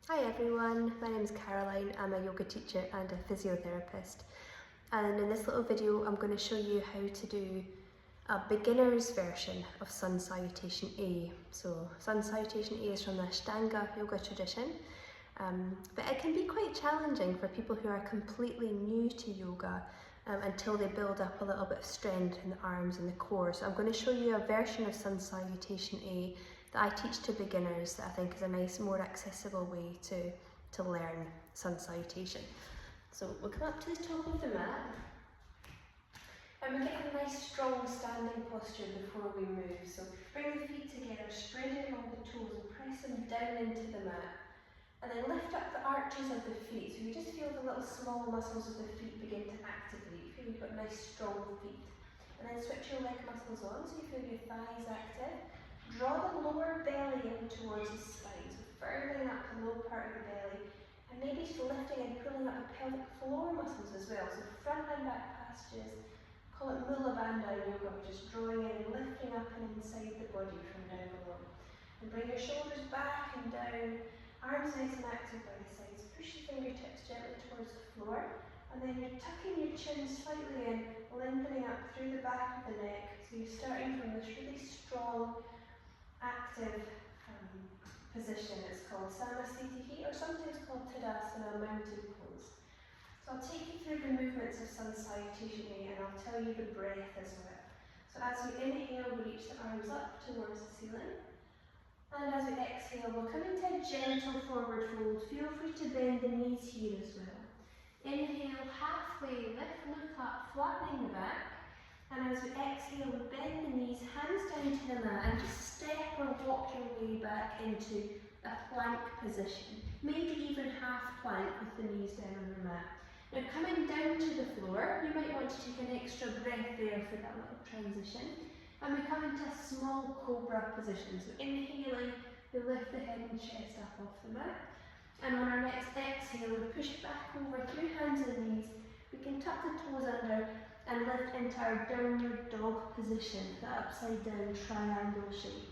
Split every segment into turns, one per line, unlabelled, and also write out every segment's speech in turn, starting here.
Hi everyone, my name is Caroline. I'm a yoga teacher and a physiotherapist, and in this little video I'm going to show you how to do a beginner's version of Sun Salutation A. So Sun Salutation A is from the Ashtanga Yoga tradition, but it can be quite challenging for people who are completely new to yoga until they build up a little bit of strength in the arms and the core. So I'm going to show you a version of Sun Salutation A that I teach to beginners that I think is a nice, more accessible way to learn Sun Salutation. So we'll come up to the top of the mat and we'll get a nice strong standing posture before we move. So bring the feet together, spread along the toes and press them down into the mat. And then lift up the arches of the feet, so you just feel the little small muscles of the feet begin to activate. Feel you've got nice strong feet. And then switch your leg muscles on, so you feel your thighs active. Draw the lower belly in towards the spine, so firming up the low part of the belly. And maybe just lifting and pulling up the pelvic floor muscles as well, so front and back passages. Call it Mula Bandha yoga, just drawing in and lifting up and inside the body from down below. And bring your shoulders back and down. Arms nice and active by the sides. Push your fingertips gently towards the floor. And then you're tucking your chin slightly in, lengthening up through the back of the neck. So you're starting from this really strong, active position. It's called Samasthiti, or sometimes called Tadasana, mountain pose. So I'll take you through the movements of Sun Salutation A, and I'll tell you the breath as well. So as we inhale, we reach the arms up towards the ceiling. And as we exhale, we'll come into a gentle forward fold. Feel free to bend the knees here as well. Inhale, halfway lift, look up, flattening the back. And as we exhale, we bend the knees, hands down to the mat, and just step or walk your way back into a plank position. Maybe even half plank with the knees down on the mat. Now coming down to the floor, you might want to take an extra breath there for that little transition. And we come into a small cobra position. So inhaling, we lift the head and chest up off the mat. And on our next exhale, we push back over through hands and knees. We can tuck the toes under and lift into our downward dog position, the upside down triangle shape.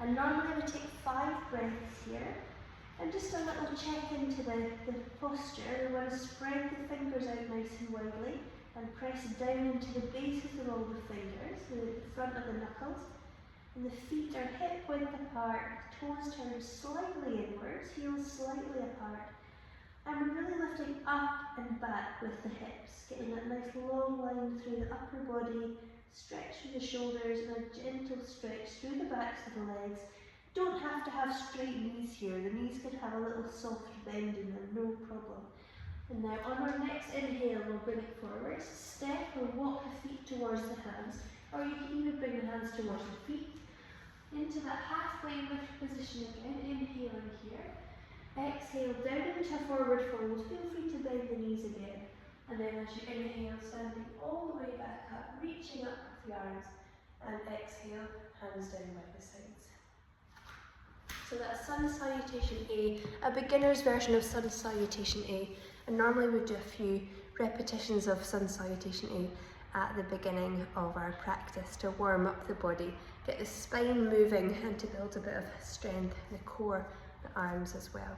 And normally we take 5 breaths here. And just a little check into the posture. We want to spread the fingers out nice and widely. And press down into the bases of all the fingers, the front of the knuckles. And the feet are hip width apart, toes turn slightly inwards, heels slightly apart. And we're really lifting up and back with the hips, getting that nice long line through the upper body, stretch through the shoulders, and a gentle stretch through the backs of the legs. Don't have to have straight knees here, the knees could have a little soft bend in them, no problem. And now on our next inhale, we'll bring it forward, step or walk the feet towards the hands, or you can even bring the hands towards the feet. Into that halfway lift position again, inhaling here. Exhale down into a forward fold, feel free to bend the knees again. And then as you inhale, standing all the way back up, reaching up with the arms, and exhale, hands down by the sides. So that's Sun Salutation A, a beginner's version of Sun Salutation A. And normally we do a few repetitions of Sun Salutation A at the beginning of our practice to warm up the body, get the spine moving and to build a bit of strength in the core, the arms as well.